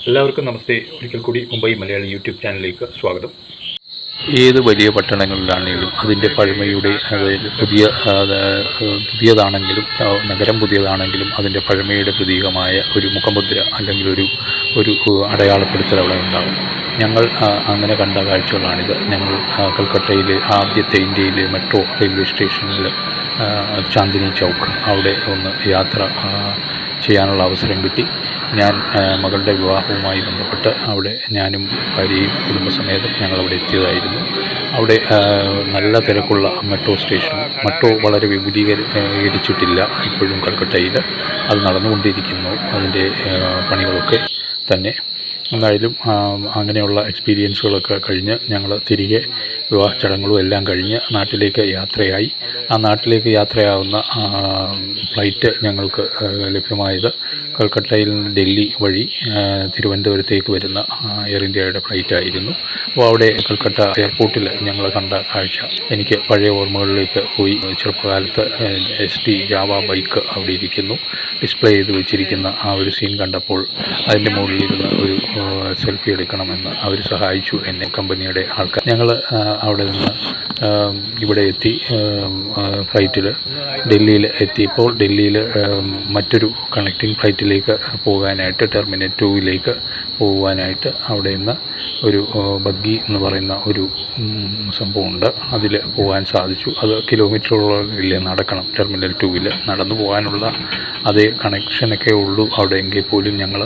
എല്ലാവർക്കും നമസ്തേ. ഒരിക്കൽ കൂടി മുംബൈ മലയാളി യൂട്യൂബ് ചാനലിലേക്ക് സ്വാഗതം. ഏത് വലിയ പട്ടണങ്ങളിലാണെങ്കിലും അതിൻ്റെ പഴമയുടെ, അതായത് പുതിയതാണെങ്കിലും നഗരം പുതിയതാണെങ്കിലും അതിൻ്റെ പഴമയുടെ പ്രതീകമായ ഒരു മുഖമുദ്ര അല്ലെങ്കിൽ ഒരു അടയാളപ്പെടുത്തൽ അവിടെ ഉണ്ടാകും. ഞങ്ങൾ അങ്ങനെ കണ്ട കാഴ്ചകളാണിത്. ഞങ്ങൾ കൽക്കട്ടയിലെ ആദ്യത്തെ ഇന്ത്യയിലെ മെട്രോ റെയിൽവേ സ്റ്റേഷനിൽ ചാന്ദിനി ചൗക്ക് അവിടെ ഒന്ന് യാത്ര ചെയ്യാനുള്ള അവസരം കിട്ടി. ഞാൻ മകളുടെ വിവാഹവുമായി ബന്ധപ്പെട്ട് അവിടെ ഞാനും ഭാര്യയും കുടുംബസമേതം ഞങ്ങളവിടെ എത്തിയതായിരുന്നു. അവിടെ നല്ല തിരക്കുള്ള മെട്രോ സ്റ്റേഷൻ. മെട്രോ വളരെ വിപുലീകരിച്ചിട്ടില്ല ഇപ്പോഴും കൽക്കട്ടയിൽ. അത് നടന്നുകൊണ്ടിരിക്കുന്നു, അതിൻ്റെ പണികളൊക്കെ തന്നെ. എന്തായാലും അങ്ങനെയുള്ള എക്സ്പീരിയൻസുകളൊക്കെ കഴിഞ്ഞ് ഞങ്ങൾ തിരികെ വിവാഹ ചടങ്ങുകളും എല്ലാം കഴിഞ്ഞ് നാട്ടിലേക്ക് യാത്രയായി. ആ നാട്ടിലേക്ക് യാത്രയാവുന്ന ഫ്ലൈറ്റ് ഞങ്ങൾക്ക് ലഭ്യമായത് കൽക്കട്ടയിൽ നിന്ന് ഡൽഹി വഴി തിരുവനന്തപുരത്തേക്ക് വരുന്ന എയർ ഇന്ത്യയുടെ ഫ്ലൈറ്റായിരുന്നു. അപ്പോൾ അവിടെ കൽക്കട്ട എയർപോർട്ടിൽ ഞങ്ങൾ കണ്ട കാഴ്ച എനിക്ക് പഴയ ഓർമ്മകളിലേക്ക് പോയി. ചെറുപ്പകാലത്ത് SD ജാവ ബൈക്ക് അവിടെ ഇരിക്കുന്നു, ഡിസ്പ്ലേ ചെയ്ത് വെച്ചിരിക്കുന്ന ആ ഒരു സീൻ കണ്ടപ്പോൾ അതിൻ്റെ മുകളിലിരുന്ന് ഒരു സെൽഫി എടുക്കണമെന്ന് അവർ സഹായിച്ചു എന്നെ, കമ്പനിയുടെ ആൾക്കാർ. ഞങ്ങൾ അവിടെ നിന്ന് ഇവിടെ എത്തി. ഫ്ലൈറ്റിൽ ഡൽഹിയിൽ എത്തിയപ്പോൾ ഡൽഹിയിൽ മറ്റൊരു കണക്റ്റിംഗ് ഫ്ലൈറ്റിലേക്ക് പോകാനായിട്ട്, ടെർമിനൽ 2 പോകുവാനായിട്ട് അവിടെ നിന്ന് ഒരു ബഗ്ഗി എന്ന് പറയുന്ന ഒരു സംഭവമുണ്ട്, അതിൽ പോകാൻ സാധിച്ചു. അത് കിലോമീറ്ററുകളിൽ നടക്കണം. ടെർമിനൽ 2 നടന്നു പോകാനുള്ള അതേ കണക്ഷനൊക്കെ ഉള്ളൂ അവിടെ. എങ്കിൽ പോലും ഞങ്ങൾ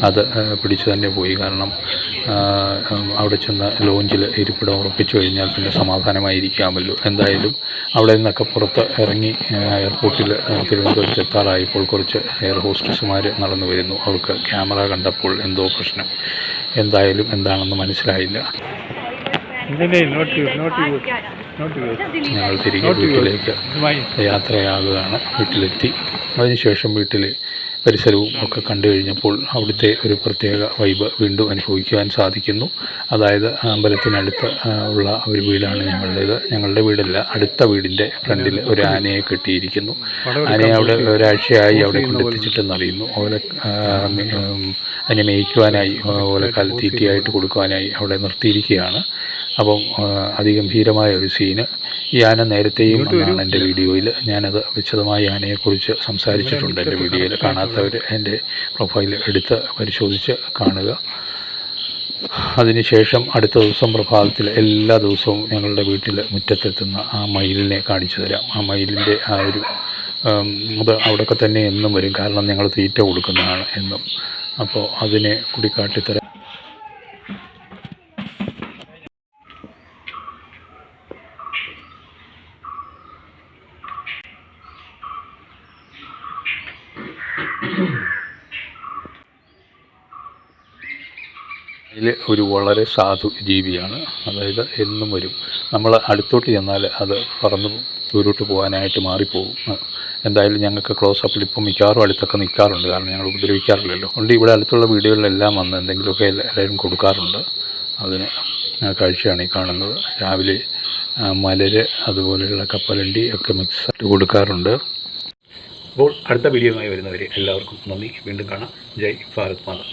അത് പിടിച്ചു തന്നെ പോയി. കാരണം അവിടെ ചെന്ന് ലോഞ്ചിൽ ഇരിപ്പിടം ഉറപ്പിച്ചു കഴിഞ്ഞാൽ പിന്നെ സമാധാനമായിരിക്കാമല്ലോ. എന്തായാലും അവിടെ നിന്നൊക്കെ പുറത്ത് ഇറങ്ങി എയർപോർട്ടിൽ തിരുവനന്തപുരത്ത് എത്താറായപ്പോൾ കുറച്ച് എയർ ഹോസ്റ്റസുമാർ നടന്നു വരുന്നു. അവർക്ക് ക്യാമറ കണ്ടപ്പോൾ എന്തോ പ്രശ്നം. എന്തായാലും എന്താണെന്ന് മനസ്സിലായില്ല. ഞങ്ങൾ തിരികെ വീട്ടിലേക്ക് യാത്രയാകുകയാണ്. വീട്ടിലെത്തി അതിനുശേഷം വീട്ടിലെ പരിസരവും ഒക്കെ കണ്ടു കഴിഞ്ഞപ്പോൾ അവിടുത്തെ ഒരു പ്രത്യേക വൈബ് വീണ്ടും അനുഭവിക്കുവാൻ സാധിക്കുന്നു. അതായത് അമ്പലത്തിനടുത്ത് ഉള്ള ഒരു വീടാണ് ഞങ്ങളുടേത്. ഞങ്ങളുടെ വീടല്ല, അടുത്ത വീടിൻ്റെ ഫ്രണ്ടിൽ ഒരു ആനയെ കെട്ടിയിരിക്കുന്നു. ആനയെ അവിടെ ഒരാഴ്ചയായി അവിടെ കൊണ്ടെത്തിച്ചിട്ടെന്നറിയുന്നു. അതിനെ മേയ്ക്കുവാനായി, ഓലക്കാൽ തീറ്റയായിട്ട് കൊടുക്കുവാനായി അവിടെ നിർത്തിയിരിക്കുകയാണ്. അപ്പം അതിഗംഭീരമായ ഒരു സീന്. ഈ ആന നേരത്തെയും എന്നാണ് എൻ്റെ വീഡിയോയിൽ, ഞാനത് വിശദമായി ആനയെക്കുറിച്ച് സംസാരിച്ചിട്ടുണ്ട്. എൻ്റെ വീഡിയോയിൽ കാണാത്തവർ എൻ്റെ പ്രൊഫൈൽ എടുത്ത് പരിശോധിച്ച് കാണുക. അതിനുശേഷം അടുത്ത ദിവസം പ്രഭാതത്തിൽ എല്ലാ ദിവസവും ഞങ്ങളുടെ വീട്ടിൽ മുറ്റത്തെത്തുന്ന ആ മയിലിനെ കാണിച്ചു തരാം. ആ മയിലിൻ്റെ ആ ഒരു അത് അവിടെയൊക്കെ തന്നെ എന്നും വരും. കാരണം ഞങ്ങൾ തീറ്റ കൊടുക്കുന്നതാണ് എന്നും. അപ്പോൾ അതിനെ കൂടി കാട്ടിത്തരാം. ഇതിൽ ഒരു വളരെ സാധു ജീവിയാണ്. അതായത് എന്നും വരും. നമ്മൾ അടുത്തോട്ട് ചെന്നാൽ അത് പറന്ന് ദൂരോട്ട് പോകാനായിട്ട് മാറിപ്പോകും. എന്തായാലും ഞങ്ങൾക്ക് ക്ലോസപ്പിൽ ഇപ്പം മിക്കവാറും അടുത്തൊക്കെ നിൽക്കാറുണ്ട്. കാരണം ഞങ്ങൾ ഉപദ്രവിക്കാറില്ലല്ലോ. അതുകൊണ്ട് ഇവിടെ അടുത്തുള്ള വീടുകളിലെല്ലാം വന്ന് എന്തെങ്കിലുമൊക്കെ എല്ലാവരും കൊടുക്കാറുണ്ട്. അതിന് കാഴ്ചയാണ് ഈ കാണുന്നത്. രാവിലെ മലര് അതുപോലെയുള്ള കപ്പലണ്ടി ഒക്കെ മിക്സ് ആയിട്ട് കൊടുക്കാറുണ്ട്. അപ്പോൾ അടുത്ത വീഡിയോയുമായി വരുന്നവരെ എല്ലാവർക്കും നന്ദി. വീണ്ടും കാണാം. ജയ് ഭാരത് മാതാ.